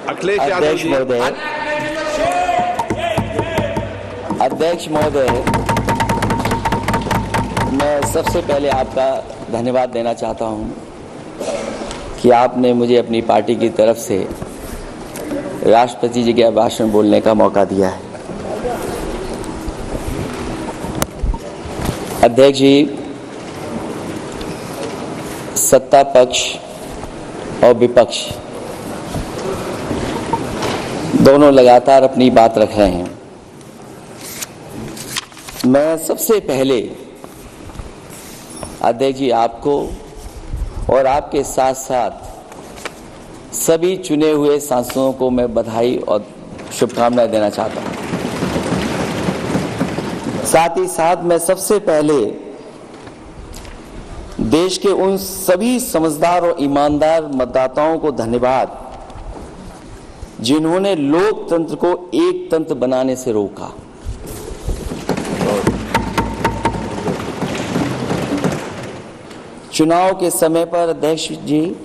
अखिलेश यादव जी। अध्यक्ष महोदय, मैं सबसे पहले आपका धन्यवाद देना चाहता हूं कि आपने मुझे अपनी पार्टी की तरफ से राष्ट्रपति जी के भाषण बोलने का मौका दिया है। अध्यक्ष जी, सत्ता पक्ष और विपक्ष दोनों लगातार अपनी बात रख रहे हैं। मैं सबसे पहले अध्यक्ष जी आपको और आपके साथ साथ सभी चुने हुए सांसदों को मैं बधाई और शुभकामनाएं देना चाहता हूं। साथ ही साथ मैं सबसे पहले देश के उन सभी समझदार और ईमानदार मतदाताओं को धन्यवाद जिन्होंने लोकतंत्र को एक तंत्र बनाने से रोका। चुनाव के समय पर अध्यक्ष जी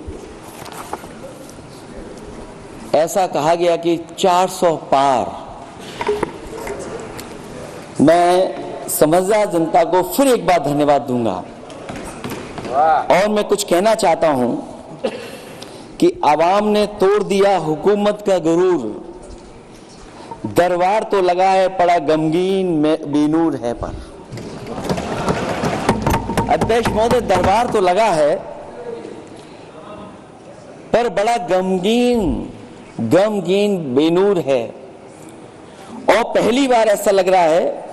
ऐसा कहा गया कि 400 पार। मैं समझदार जनता को फिर एक बार धन्यवाद दूंगा और मैं कुछ कहना चाहता हूं कि आवाम ने तोड़ दिया हुकूमत का गुरूर, दरबार तो लगा है पड़ा गमगीन में बेनूर है पर। अध्यक्ष महोदय, दरबार तो लगा है पर बड़ा गमगीन बेनूर है। और पहली बार ऐसा लग रहा है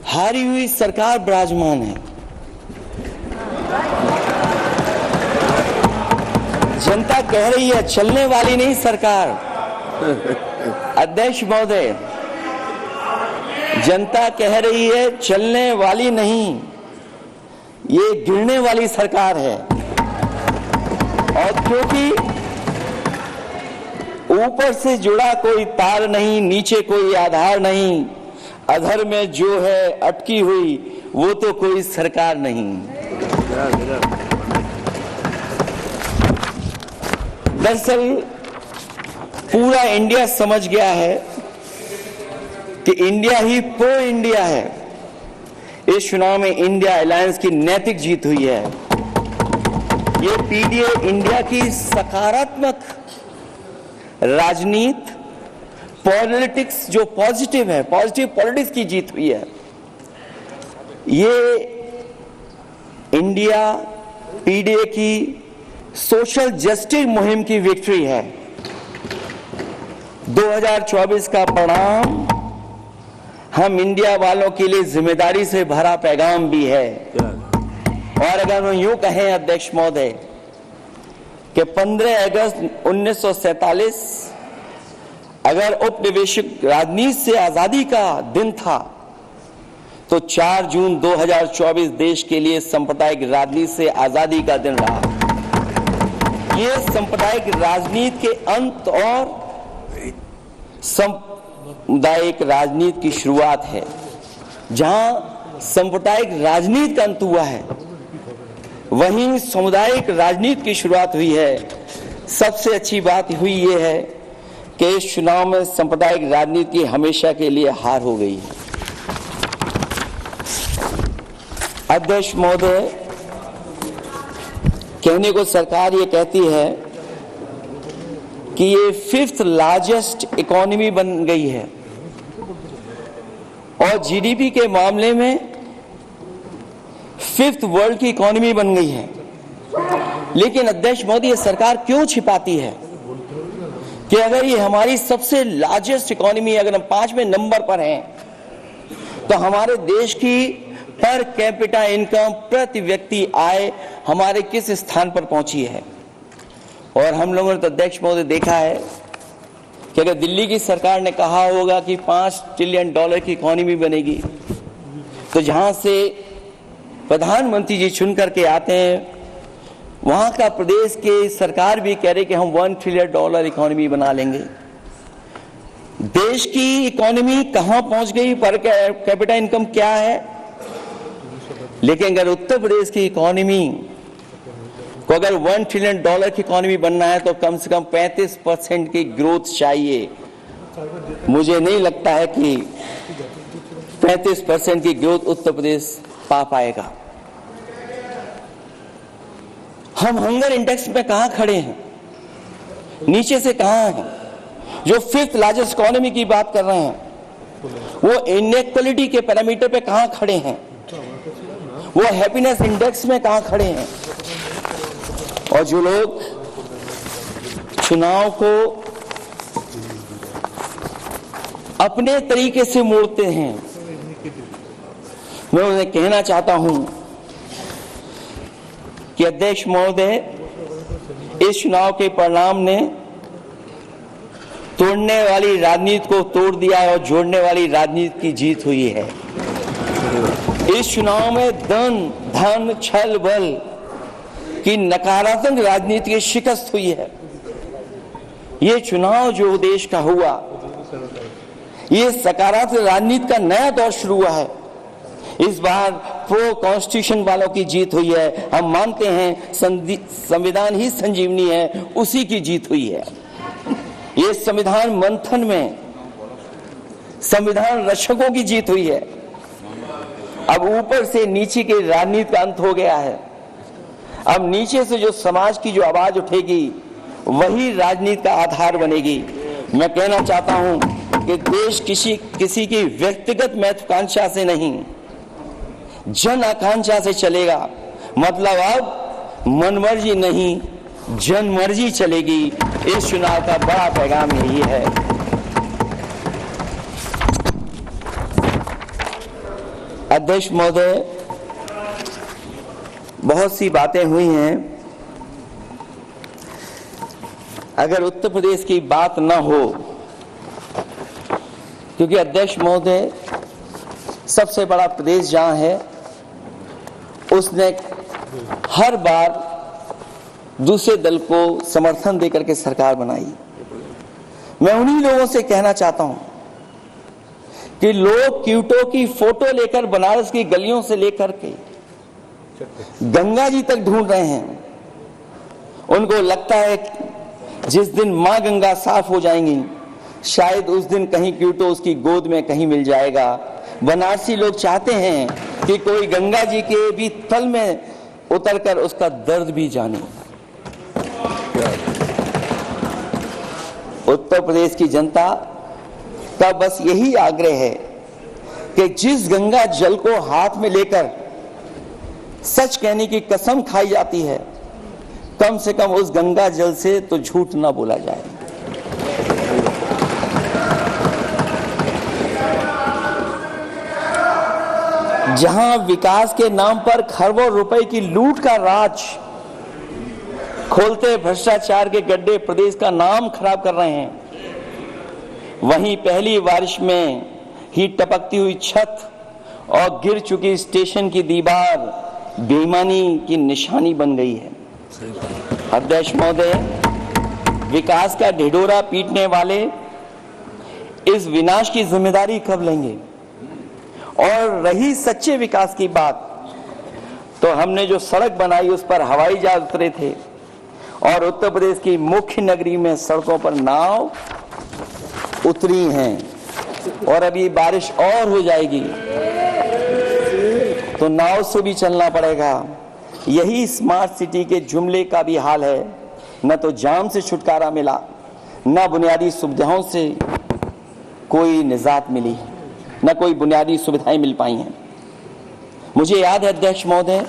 हारी हुई सरकार विराजमान है। जनता कह रही है चलने वाली नहीं सरकार। अध्यक्ष महोदय, जनता कह रही है चलने वाली नहीं, ये गिरने वाली सरकार है। और क्योंकि ऊपर से जुड़ा कोई तार नहीं, नीचे कोई आधार नहीं, अधर में जो है अटकी हुई वो तो कोई सरकार नहीं। दरअसल पूरा इंडिया समझ गया है कि इंडिया ही प्रो इंडिया है। इस चुनाव में इंडिया अलायंस की नैतिक जीत हुई है। ये पीडीए इंडिया की सकारात्मक राजनीति, पॉलिटिक्स जो पॉजिटिव है, पॉजिटिव पॉलिटिक्स की जीत हुई है। ये इंडिया पीडीए की सोशल जस्टिस मुहिम की विक्ट्री है। 2024 का परिणाम हम इंडिया वालों के लिए जिम्मेदारी से भरा पैगाम भी है। और अगर हम यूं कहें अध्यक्ष महोदय कि 15 अगस्त 1947 अगर उपनिवेशिक राजनीति से आजादी का दिन था तो 4 जून 2024 देश के लिए सांप्रदायिक राजनीति से आजादी का दिन रहा। ये सांप्रदायिक राजनीति के अंत और सामुदायिक राजनीति की शुरुआत है। जहां सांप्रदायिक राजनीति का अंत हुआ है वहीं सामुदायिक राजनीति की शुरुआत हुई है। सबसे अच्छी बात हुई ये है कि इस चुनाव में सांप्रदायिक राजनीति की हमेशा के लिए हार हो गई है। अध्यक्ष महोदय, कहने को सरकार ये कहती है कि ये 5th लार्जेस्ट इकोनॉमी बन गई है और जीडीपी के मामले में 5th वर्ल्ड की इकोनॉमी बन गई है। लेकिन अध्यक्ष मोदी, ये सरकार क्यों छिपाती है कि अगर ये हमारी सबसे लार्जेस्ट इकोनॉमी, अगर हम 5वें नंबर पर हैं, तो हमारे देश की पर कैपिटा इनकम, प्रति व्यक्ति आय हमारे किस स्थान पर पहुंची है। और हम लोगों ने तो अध्यक्ष महोदय देखा है कि अगर दिल्ली की सरकार ने कहा होगा कि $5 ट्रिलियन की इकोनॉमी बनेगी, तो जहां से प्रधानमंत्री जी चुन करके आते हैं वहां का प्रदेश की सरकार भी कह रही कि हम $1 ट्रिलियन इकोनॉमी बना लेंगे। देश की इकोनॉमी कहां पहुंच गई, पर कैपिटा इनकम क्या है। लेकिन अगर उत्तर प्रदेश की इकोनॉमी तो अगर $1 ट्रिलियन की इकोनॉमी बनना है तो कम से कम 35% की ग्रोथ चाहिए। मुझे नहीं लगता है कि 35% की ग्रोथ उत्तर प्रदेश पा पाएगा। हम हंगर इंडेक्स में कहां खड़े हैं, नीचे से कहां हैं। जो 5th लार्जेस्ट इकोनॉमी की बात कर रहे हैं वो इनइक्वालिटी के पैरामीटर पे कहां खड़े हैं, वो हैप्पीनेस इंडेक्स में कहां खड़े हैं। और जो लोग चुनाव को अपने तरीके से मोड़ते हैं, मैं उन्हें कहना चाहता हूं कि अध्यक्ष महोदय, इस चुनाव के परिणाम ने तोड़ने वाली राजनीति को तोड़ दिया है और जोड़ने वाली राजनीति की जीत हुई है। इस चुनाव में धन छल बल की नकारात्मक राजनीति की शिकस्त हुई है। ये चुनाव जो देश का हुआ, ये सकारात्मक राजनीति का नया दौर शुरू हुआ है। इस बार प्रो कॉन्स्टिट्यूशन वालों की जीत हुई है। हम मानते हैं संविधान ही संजीवनी है, उसी की जीत हुई है। ये संविधान मंथन में संविधान रक्षकों की जीत हुई है। अब ऊपर से नीचे की राजनीति का अंत हो गया है। अब नीचे से जो समाज की जो आवाज उठेगी वही राजनीति का आधार बनेगी। मैं कहना चाहता हूं कि देश किसी की व्यक्तिगत महत्वाकांक्षा से नहीं, जन आकांक्षा से चलेगा। मतलब अब मनमर्जी नहीं, जनमर्जी चलेगी। इस चुनाव का बड़ा पैगाम यही है। अध्यक्ष महोदय, बहुत सी बातें हुई हैं। अगर उत्तर प्रदेश की बात न हो, क्योंकि अध्यक्ष महोदय सबसे बड़ा प्रदेश जहां है, उसने हर बार दूसरे दल को समर्थन देकर के सरकार बनाई। मैं उन्हीं लोगों से कहना चाहता हूं कि लोग क्यूटो की फोटो लेकर बनारस की गलियों से लेकर के गंगा जी तक ढूंढ रहे हैं। उनको लगता है जिस दिन मां गंगा साफ हो जाएंगी, शायद उस दिन कहीं क्यूटो उसकी गोद में कहीं मिल जाएगा। बनारसी लोग चाहते हैं कि कोई गंगा जी के भी तल में उतरकर उसका दर्द भी जाने। उत्तर प्रदेश की जनता का बस यही आग्रह है कि जिस गंगा जल को हाथ में लेकर सच कहने की कसम खाई जाती है, कम से कम उस गंगा जल से तो झूठ ना बोला जाए। जहां विकास के नाम पर खरबों रुपए की लूट का राज खोलते भ्रष्टाचार के गड्ढे प्रदेश का नाम खराब कर रहे हैं, वहीं पहली बारिश में ही टपकती हुई छत और गिर चुकी स्टेशन की दीवार बेईमानी की निशानी बन गई है। अध्यक्ष महोदय, विकास का ढिढोरा पीटने वाले इस विनाश की जिम्मेदारी कब लेंगे? और रही सच्चे विकास की बात, तो हमने जो सड़क बनाई उस पर हवाई जहाज उतरे थे और उत्तर प्रदेश की मुख्य नगरी में सड़कों पर नाव उतरी हैं और अभी बारिश और हो जाएगी तो नाव से भी चलना पड़ेगा। यही स्मार्ट सिटी के जुमले का भी हाल है। न तो जाम से छुटकारा मिला, न बुनियादी सुविधाओं से कोई निजात मिली, न कोई बुनियादी सुविधाएं मिल पाई हैं। मुझे याद है अध्यक्ष महोदय,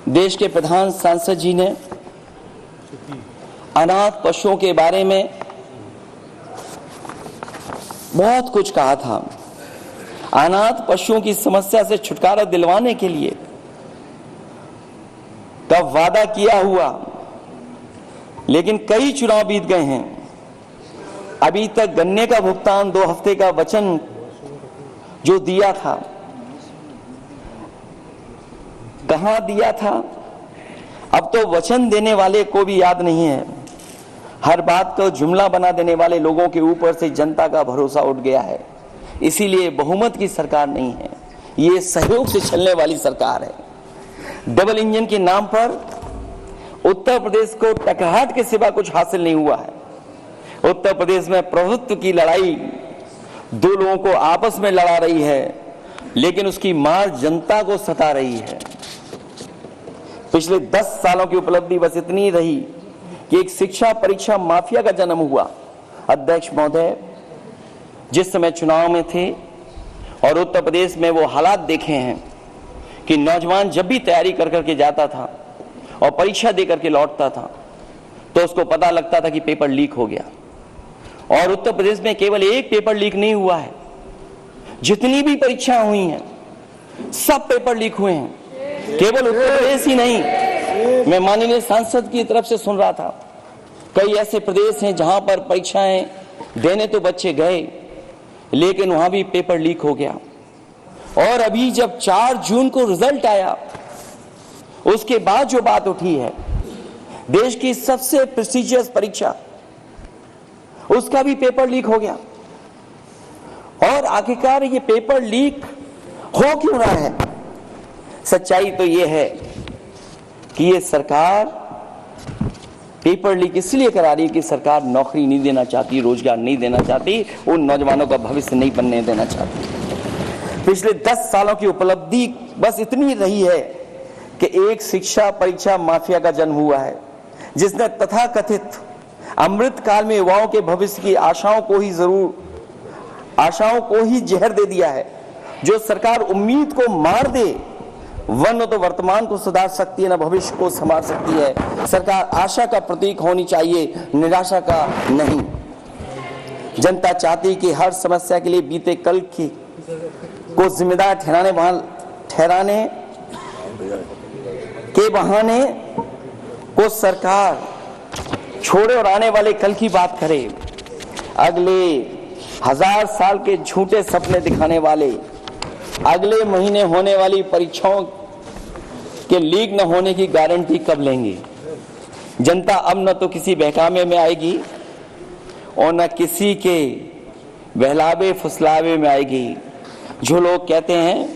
देश के प्रधान सांसद जी ने अनाथ पशुओं के बारे में बहुत कुछ कहा था। अनाथ पशुओं की समस्या से छुटकारा दिलवाने के लिए तब वादा किया हुआ, लेकिन कई चुनाव बीत गए हैं, अभी तक गन्ने का भुगतान 2 हफ्ते का वचन जो दिया था, कहां दिया था? अब तो वचन देने वाले को भी याद नहीं है। हर बात को जुमला बना देने वाले लोगों के ऊपर से जनता का भरोसा उठ गया है। इसीलिए बहुमत की सरकार नहीं है, ये सहयोग से चलने वाली सरकार है। डबल इंजन के नाम पर उत्तर प्रदेश को टकराहट के सिवा कुछ हासिल नहीं हुआ है। उत्तर प्रदेश में प्रभुत्व की लड़ाई दो लोगों को आपस में लड़ा रही है, लेकिन उसकी मार जनता को सता रही है। पिछले 10 सालों की उपलब्धि बस इतनी रही कि एक शिक्षा परीक्षा माफिया का जन्म हुआ। अध्यक्ष महोदय, जिस समय चुनाव में थे और उत्तर प्रदेश में वो हालात देखे हैं कि नौजवान जब भी तैयारी कर करके जाता था और परीक्षा दे करके लौटता था तो उसको पता लगता था कि पेपर लीक हो गया। और उत्तर प्रदेश में केवल एक पेपर लीक नहीं हुआ है, जितनी भी परीक्षाएं हुई हैं सब पेपर लीक हुए हैं। केवल उत्तर प्रदेश ही नहीं, मैं माननीय सांसद की तरफ से सुन रहा था, कई ऐसे प्रदेश हैं जहां पर परीक्षाएं देने तो बच्चे गए लेकिन वहां भी पेपर लीक हो गया। और अभी जब 4 जून को रिजल्ट आया, उसके बाद जो बात उठी है, देश की सबसे प्रेस्टिजियस परीक्षा, उसका भी पेपर लीक हो गया। और आखिरकार ये पेपर लीक हो क्यों रहा है? सच्चाई तो ये है कि ये सरकार पेपर लीक इसलिए करा रही है कि सरकार नौकरी नहीं देना चाहती, रोजगार नहीं देना चाहती, उन नौजवानों का भविष्य नहीं बनने देना चाहती। पिछले 10 सालों की उपलब्धि बस इतनी रही है कि एक शिक्षा परीक्षा माफिया का जन्म हुआ है, जिसने तथाकथित अमृत काल में युवाओं के भविष्य की आशाओं को ही जहर दे दिया है। जो सरकार उम्मीद को मार दे, वरना तो वर्तमान को सुधार सकती है, न भविष्य को संभाल सकती है। सरकार आशा का प्रतीक होनी चाहिए, निराशा का नहीं। जनता चाहती कि हर समस्या के लिए बीते कल की को जिम्मेदार ठहराने के बहाने को सरकार छोड़े और आने वाले कल की बात करे। अगले 1000 साल के झूठे सपने दिखाने वाले अगले महीने होने वाली परीक्षाओं के लीक न होने की गारंटी कब लेंगे? जनता अब न तो किसी बहकावे में आएगी और न किसी के बहलावे फुसलावे में आएगी। जो लोग कहते हैं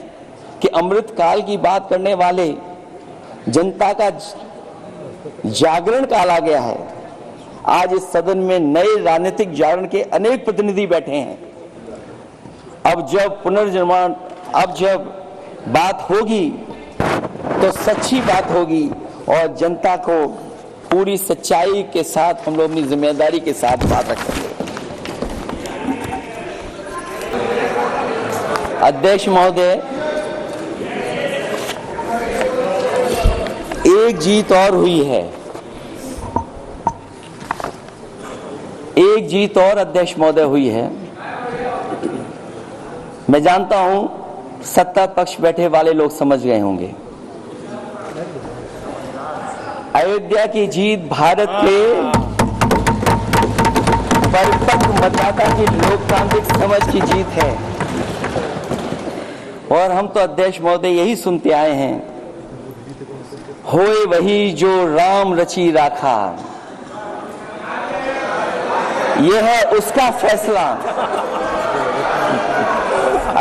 कि अमृत काल की बात करने वाले जनता का जागरण काल आ गया है, आज इस सदन में नए राजनीतिक जागरण के अनेक प्रतिनिधि बैठे हैं। अब जब बात होगी तो सच्ची बात होगी और जनता को पूरी सच्चाई के साथ हम लोग अपनी जिम्मेदारी के साथ बात रखेंगे। अध्यक्ष महोदय, एक जीत और हुई है, एक जीत और अध्यक्ष महोदय हुई है। मैं जानता हूं सत्ता पक्ष बैठे वाले लोग समझ गए होंगे। अयोध्या की जीत भारत के परिपक्व मतदाता की लोकतांत्रिक समझ की जीत है। और हम तो अध्यक्ष महोदय यही सुनते आए हैं, होए वही जो राम रची राखा, यह है उसका फैसला।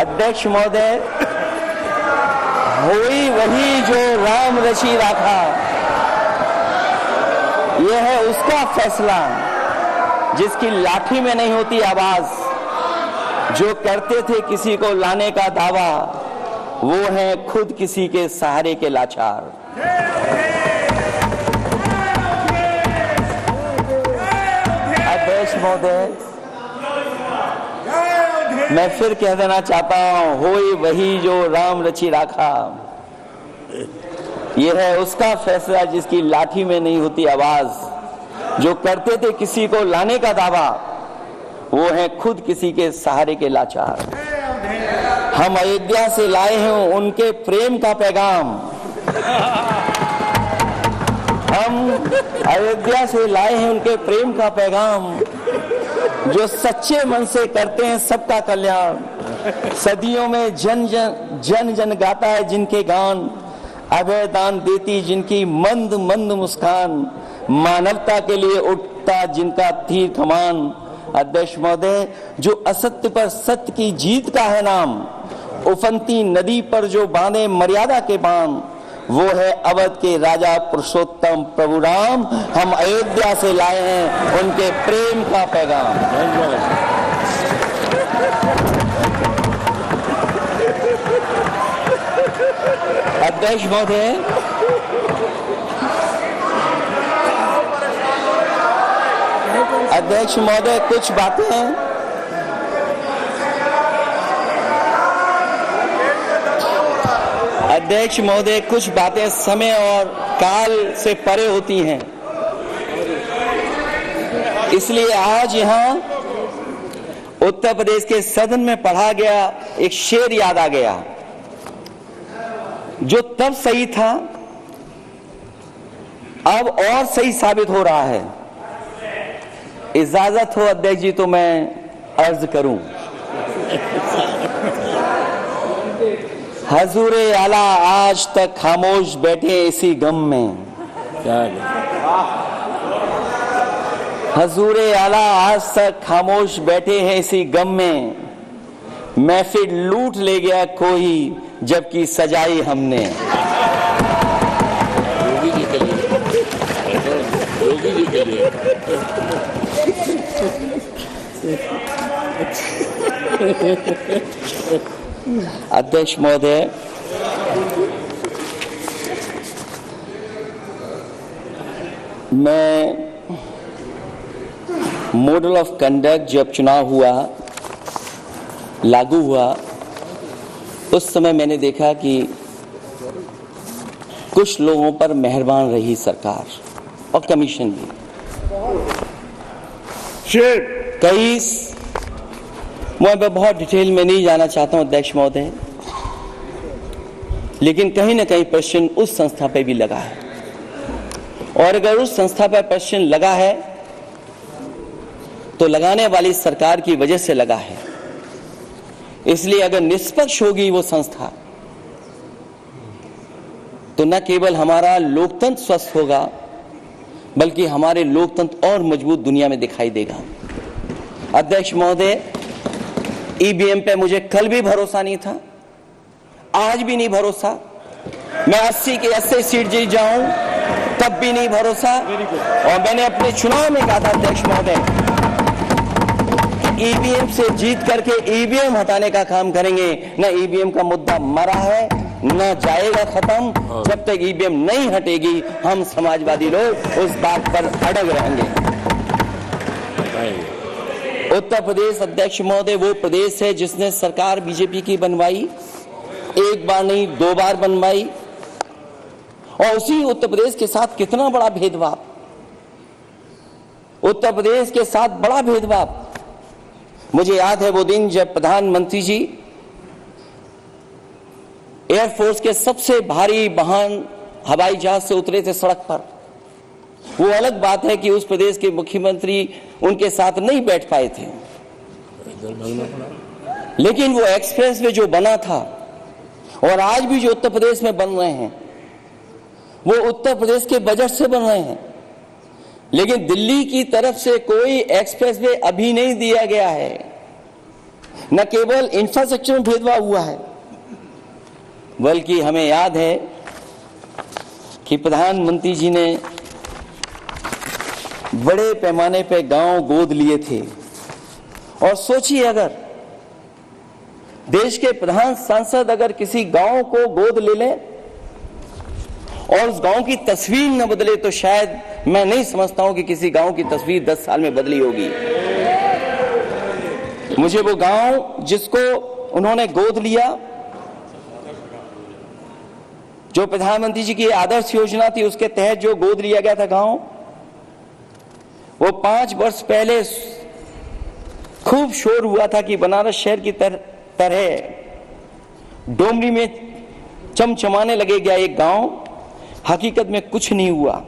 अध्यक्ष महोदय, होई वही जो राम रची राखा, यह है उसका फैसला, जिसकी लाठी में नहीं होती आवाज। जो करते थे किसी को लाने का दावा, वो हैं खुद किसी के सहारे के लाचार। अध्यक्ष महोदय, मैं फिर कह देना चाहता हूं, होई वही जो राम रची राखा, यह है उसका फैसला जिसकी लाठी में नहीं होती आवाज। जो करते थे किसी को लाने का दावा, वो है खुद किसी के सहारे के लाचार। हम अयोध्या से लाए हैं उनके प्रेम का पैगाम, हम अयोध्या से लाए हैं उनके प्रेम का पैगाम, जो सच्चे मन से करते हैं सबका कल्याण। सदियों में जन जन गाता है जिनके गान, अभय दान देती जिनकी मंद मंद मुस्कान, मानवता के लिए उठता जिनका तीर कमान। अध्यक्ष महोदय, जो असत्य पर सत्य की जीत का है नाम, उफनती नदी पर जो बांधे मर्यादा के बांध, वो है अवध के राजा पुरुषोत्तम प्रभु राम। हम अयोध्या से लाए हैं उनके प्रेम का पैगाम। अध्यक्ष महोदय, कुछ बातें कुछ बातें समय और काल से परे होती हैं, इसलिए आज यहां उत्तर प्रदेश के सदन में पढ़ा गया एक शेर याद आ गया, जो तब सही था अब और सही साबित हो रहा है। इजाजत हो अध्यक्ष जी तो मैं अर्ज करूं। हजूरे आला आज तक खामोश बैठे इसी गम में। हजूरे आला आज तक खामोश बैठे हैं इसी गम में। महफिल लूट ले गया कोई जबकि सजाई हमने। योगी जी के लिए अध्यक्ष महोदय, मैं मॉडल ऑफ कंडक्ट जब चुनाव हुआ, लागू हुआ, उस समय मैंने देखा कि कुछ लोगों पर मेहरबान रही सरकार और कमीशन भी। मैं बहुत डिटेल में नहीं जाना चाहता हूं अध्यक्ष महोदय, लेकिन कहीं ना कहीं प्रश्न उस संस्था पे भी लगा है, और अगर उस संस्था पर प्रश्न लगा है तो लगाने वाली सरकार की वजह से लगा है। इसलिए अगर निष्पक्ष होगी वो संस्था तो न केवल हमारा लोकतंत्र स्वस्थ होगा, बल्कि हमारे लोकतंत्र और मजबूत दुनिया में दिखाई देगा। अध्यक्ष महोदय, ईवीएम पे मुझे कल भी भरोसा नहीं था, आज भी नहीं भरोसा। मैं 80 की 80 सीट जीत जाऊं तब भी नहीं भरोसा। और मैंने अपने चुनाव में कहा था अध्यक्ष महोदय, ईवीएम से जीत करके ईवीएम हटाने का काम करेंगे। न ईवीएम का मुद्दा मरा है न जाएगा खत्म। जब तक ईवीएम नहीं हटेगी हम समाजवादी लोग उस बात पर अड़ग रहेंगे। उत्तर प्रदेश अध्यक्ष महोदय वो प्रदेश है जिसने सरकार बीजेपी की बनवाई, एक बार नहीं 2 बार बनवाई, और उसी उत्तर प्रदेश के साथ कितना बड़ा भेदभाव, उत्तर प्रदेश के साथ बड़ा भेदभाव। मुझे याद है वो दिन जब प्रधानमंत्री जी एयरफोर्स के सबसे भारी वाहन हवाई जहाज से उतरे थे सड़क पर। वो अलग बात है कि उस प्रदेश के मुख्यमंत्री उनके साथ नहीं बैठ पाए थे, लेकिन वो एक्सप्रेस वे जो बना था और आज भी जो उत्तर प्रदेश में बन रहे हैं वो उत्तर प्रदेश के बजट से बन रहे हैं। लेकिन दिल्ली की तरफ से कोई एक्सप्रेस वे अभी नहीं दिया गया है। न केवल इंफ्रास्ट्रक्चर में भेदभाव हुआ है, बल्कि हमें याद है कि प्रधानमंत्री जी ने बड़े पैमाने पे गांव गोद लिए थे। और सोचिए, अगर देश के प्रधान सांसद अगर किसी गांव को गोद ले लें और उस गांव की तस्वीर न बदले तो शायद मैं नहीं समझता हूं कि किसी गांव की तस्वीर 10 साल में बदली होगी। मुझे वो गांव जिसको उन्होंने गोद लिया, जो प्रधानमंत्री जी की आदर्श योजना थी उसके तहत जो गोद लिया गया था गांव, वो 5 वर्ष पहले खूब शोर हुआ था कि बनारस शहर की तरह डोमरी में चमचमाने लगे गया एक गांव। हकीकत में कुछ नहीं हुआ।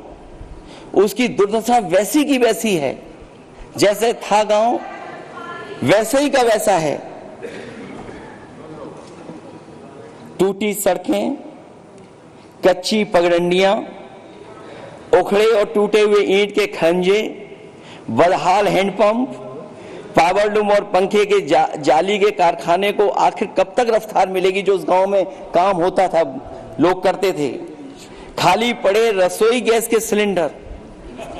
उसकी दुर्दशा वैसी की वैसी है, जैसे था गांव वैसे ही का वैसा है। टूटी सड़कें, कच्ची पगडंडियां, उखड़े और टूटे हुए ईंट के खंजे, बदहाल हैंडपंप, पावरलूम और पंखे के जाली के कारखाने को आखिर कब तक रफ्तार मिलेगी जो उस गांव में काम होता था, लोग करते थे। खाली पड़े रसोई गैस के सिलेंडर,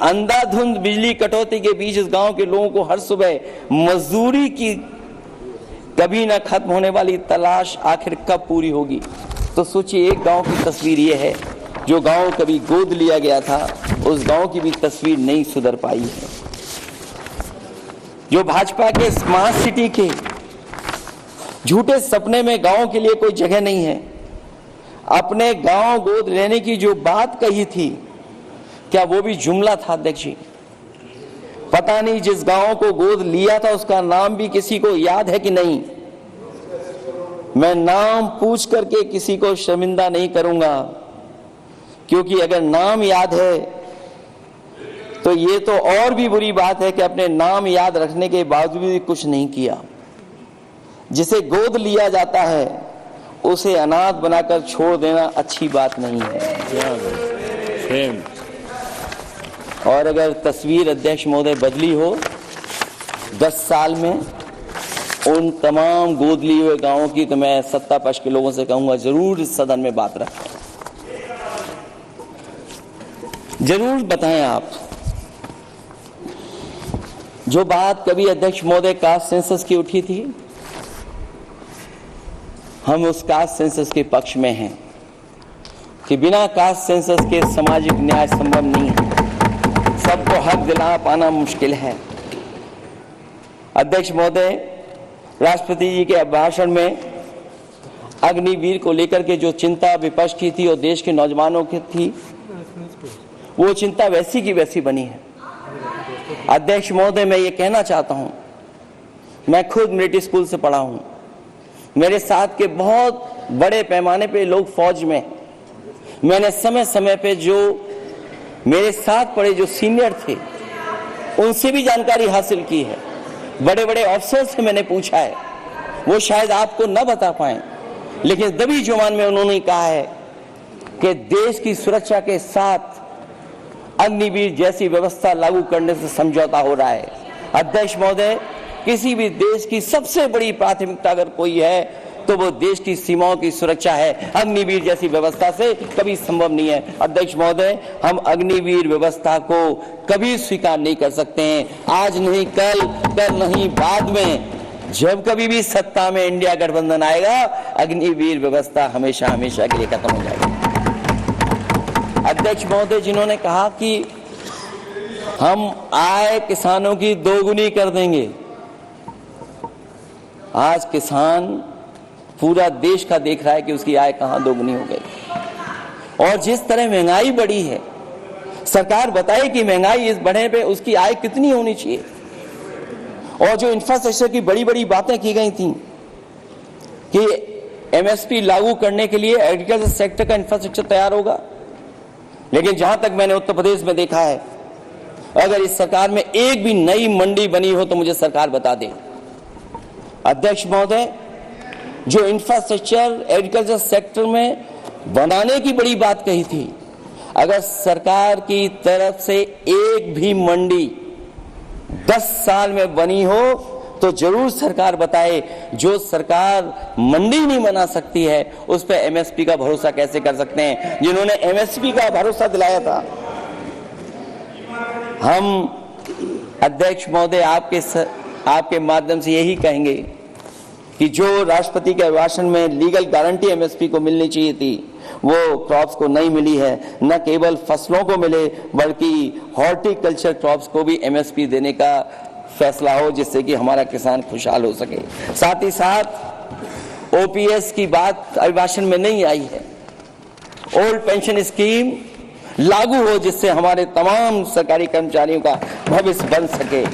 अंधाधुंध बिजली कटौती के बीच इस गांव के लोगों को हर सुबह मजदूरी की कभी ना खत्म होने वाली तलाश आखिर कब पूरी होगी। तो सोचिए, एक गांव की तस्वीर ये है, जो गांव कभी गोद लिया गया था उस गांव की भी तस्वीर नहीं सुधर पाई है। जो भाजपा के स्मार्ट सिटी के झूठे सपने में गांव के लिए कोई जगह नहीं है। अपने गांव गोद लेने की जो बात कही थी, क्या वो भी जुमला था अध्यक्ष जी? पता नहीं जिस गांव को गोद लिया था उसका नाम भी किसी को याद है कि नहीं। मैं नाम पूछ करके किसी को शर्मिंदा नहीं करूंगा, क्योंकि अगर नाम याद है तो ये तो और भी बुरी बात है कि अपने नाम याद रखने के बावजूद भी कुछ नहीं किया। जिसे गोद लिया जाता है उसे अनाथ बनाकर छोड़ देना अच्छी बात नहीं है। और अगर तस्वीर अध्यक्ष महोदय बदली हो 10 साल में उन तमाम गोद लिए हुए गांवों की, तो मैं सत्ता पक्ष के लोगों से कहूंगा जरूर इस सदन में बात रखें, जरूर बताएं आप। जो बात कभी अध्यक्ष महोदय कास्ट सेंसस की उठी थी, हम उस कास्ट सेंसस के पक्ष में हैं कि बिना कास्ट सेंसस के सामाजिक न्याय संभव नहीं है। सबको हक दिला पाना मुश्किल है। अध्यक्ष महोदय, राष्ट्रपति जी के भाषण में अग्निवीर को लेकर के जो चिंता विपक्ष की थी और देश के नौजवानों की थी, वो चिंता वैसी की वैसी बनी है। अध्यक्ष महोदय, मैं ये कहना चाहता हूं, मैं खुद मिलिट्री स्कूल से पढ़ा हूं, मेरे साथ के बहुत बड़े पैमाने पे लोग फौज में, मैंने समय समय पे जो मेरे साथ पढ़े जो सीनियर थे उनसे भी जानकारी हासिल की है। बड़े बड़े अफसर से मैंने पूछा है, वो शायद आपको न बता पाए, लेकिन दबी जुबान में उन्होंने कहा है कि देश की सुरक्षा के साथ अग्निवीर जैसी व्यवस्था लागू करने से समझौता हो रहा है। अध्यक्ष महोदय, किसी भी देश की सबसे बड़ी प्राथमिकता अगर कोई है तो वो देश की सीमाओं की सुरक्षा है। अग्निवीर जैसी व्यवस्था से कभी संभव नहीं है। अध्यक्ष महोदय, हम अग्निवीर व्यवस्था को कभी स्वीकार नहीं कर सकते हैं। आज नहीं कल, कल नहीं बाद में, जब कभी भी सत्ता में इंडिया गठबंधन आएगा, अग्निवीर व्यवस्था हमेशा हमेशा के लिए खत्म हो जाएगी। अध्यक्ष महोदय, जिन्होंने कहा कि हम आय किसानों की दोगुनी कर देंगे, आज किसान पूरा देश का देख रहा है कि उसकी आय कहां दोगुनी हो गई। और जिस तरह महंगाई बढ़ी है, सरकार बताए कि महंगाई इस बढ़े पे उसकी आय कितनी होनी चाहिए। और जो इंफ्रास्ट्रक्चर की बड़ी बड़ी बातें की गई थी कि एमएसपी लागू करने के लिए एग्रीकल्चर सेक्टर का इंफ्रास्ट्रक्चर तैयार होगा, लेकिन जहां तक मैंने उत्तर प्रदेश में देखा है, अगर इस सरकार में एक भी नई मंडी बनी हो तो मुझे सरकार बता दे। अध्यक्ष महोदय, जो इंफ्रास्ट्रक्चर एग्रीकल्चर सेक्टर में बनाने की बड़ी बात कही थी, अगर सरकार की तरफ से एक भी मंडी 10 साल में बनी हो तो जरूर सरकार बताए। जो सरकार मंडी नहीं बना सकती है उस पर एमएसपी का भरोसा कैसे कर सकते हैं? जिन्होंने एमएसपी का भरोसा दिलाया था। हम अध्यक्ष महोदय आपके माध्यम से यही कहेंगे कि जो राष्ट्रपति के भाषण में लीगल गारंटी एमएसपी को मिलनी चाहिए थी, वो क्रॉप्स को नहीं मिली है। न केवल फसलों को मिले बल्कि हॉर्टिकल्चर क्रॉप्स को भी एमएसपी देने का फैसला हो, जिससे कि हमारा किसान खुशहाल हो सके। साथ ही साथ ओपीएस की बात अभिभाषण में नहीं आई है। ओल्ड पेंशन स्कीम लागू हो, जिससे हमारे तमाम सरकारी कर्मचारियों का भविष्य बन सके।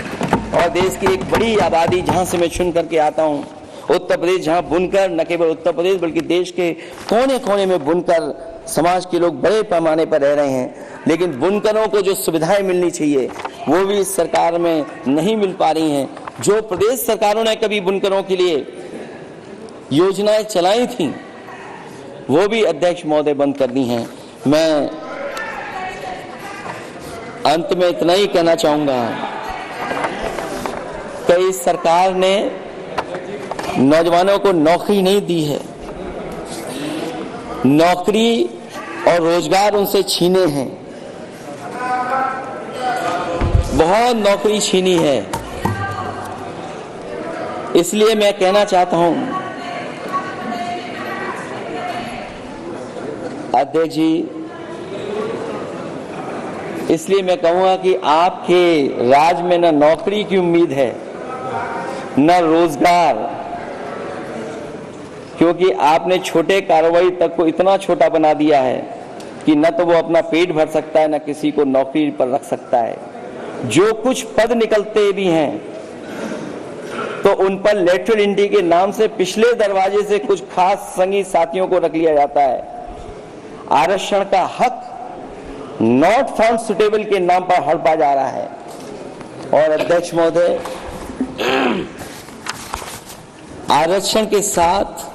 और देश की एक बड़ी आबादी, जहां से मैं चुन करके आता हूं, उत्तर प्रदेश, जहां बुनकर, न केवल उत्तर प्रदेश बल्कि देश के कोने कोने में बुनकर समाज के लोग बड़े पैमाने पर रह रहे हैं, लेकिन बुनकरों को जो सुविधाएं मिलनी चाहिए वो भी इस सरकार में नहीं मिल पा रही हैं। जो प्रदेश सरकारों ने कभी बुनकरों के लिए योजनाएं चलाई थी वो भी अध्यक्ष महोदय बंद कर दी हैं। मैं अंत में इतना ही कहना चाहूंगा कि इस सरकार ने नौजवानों को नौकरी नहीं दी है। नौकरी और रोजगार उनसे छीने हैं, बहुत नौकरी छीनी है। इसलिए मैं कहना चाहता हूं अध्यक्ष जी, इसलिए मैं कहूंगा कि आपके राज में न नौकरी की उम्मीद है न रोजगार, क्योंकि आपने छोटे कारोबारी तक को इतना छोटा बना दिया है कि न तो वो अपना पेट भर सकता है न किसी को नौकरी पर रख सकता है। जो कुछ पद निकलते भी हैं तो उन पर लेटरल एंट्री के नाम से पिछले दरवाजे से कुछ खास संगी साथियों को रख लिया जाता है। आरक्षण का हक नॉट फाउंड सुटेबल के नाम पर हड़पा जा रहा है। और अध्यक्ष महोदय, आरक्षण के साथ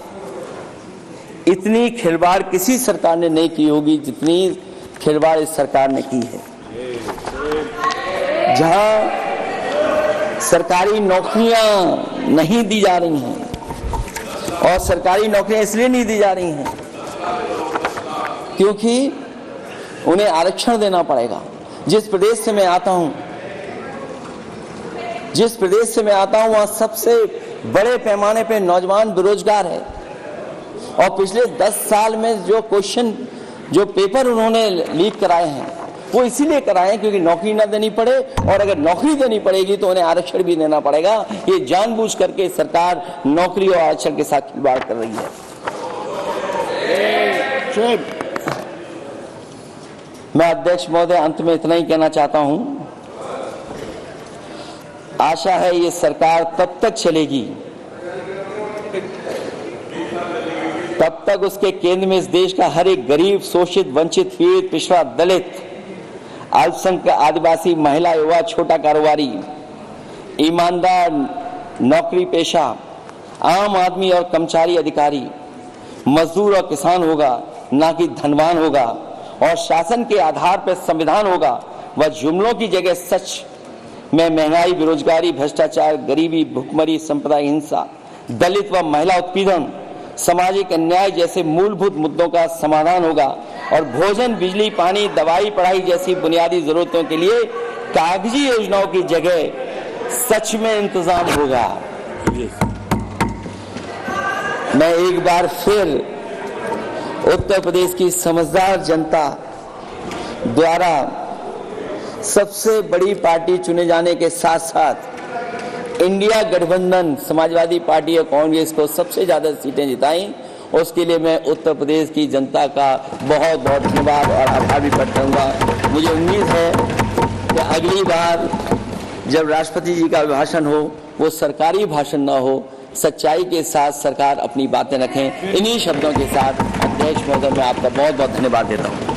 इतनी खिलवाड़ किसी सरकार ने नहीं की होगी जितनी खिलवाड़ इस सरकार ने की है। जहां सरकारी नौकरियां नहीं दी जा रही हैं, और सरकारी नौकरियां इसलिए नहीं दी जा रही हैं क्योंकि उन्हें आरक्षण देना पड़ेगा। जिस प्रदेश से मैं आता हूं वहां सबसे बड़े पैमाने पे नौजवान बेरोजगार है। और पिछले 10 साल में जो पेपर उन्होंने लीक कराए हैं वो इसीलिए कराए क्योंकि नौकरी ना देनी पड़े, और अगर नौकरी देनी पड़ेगी तो उन्हें आरक्षण भी देना पड़ेगा। ये जानबूझ करके सरकार नौकरी और आरक्षण के साथ खिलवाड़ कर रही है। मैं अध्यक्ष महोदय अंत में इतना ही कहना चाहता हूं, आशा है ये सरकार तब तक चलेगी तब तक उसके केंद्र में इस देश का हर एक गरीब, शोषित, वंचित, पीड़ित, पिछड़ा, दलित, अल्पसंख्यक, आदिवासी, महिला, युवा, छोटा कारोबारी, ईमानदार, नौकरी पेशा, आम आदमी और कर्मचारी, अधिकारी, मजदूर और किसान होगा, ना कि धनवान होगा। और शासन के आधार पर संविधान होगा। वह जुमलों की जगह सच में महंगाई, बेरोजगारी, भ्रष्टाचार, गरीबी, भुखमरी, सांप्रदायिक हिंसा, दलित व महिला उत्पीड़न, सामाजिक अन्याय जैसे मूलभूत मुद्दों का समाधान होगा। और भोजन, बिजली, पानी, दवाई, पढ़ाई जैसी बुनियादी जरूरतों के लिए कागजी योजनाओं की जगह सच में इंतजाम होगा। मैं एक बार फिर उत्तर प्रदेश की समझदार जनता द्वारा सबसे बड़ी पार्टी चुने जाने के साथ साथ इंडिया गठबंधन समाजवादी पार्टी और कांग्रेस को सबसे ज्यादा सीटें जिताई, उसके लिए मैं उत्तर प्रदेश की जनता का बहुत बहुत धन्यवाद और आभार भी प्रकट करूंगा। मुझे उम्मीद है कि अगली बार जब राष्ट्रपति जी का भाषण हो वो सरकारी भाषण ना हो, सच्चाई के साथ सरकार अपनी बातें रखें। इन्हीं शब्दों के साथ अध्यक्ष महोदय मैं आपका बहुत बहुत धन्यवाद देता हूँ।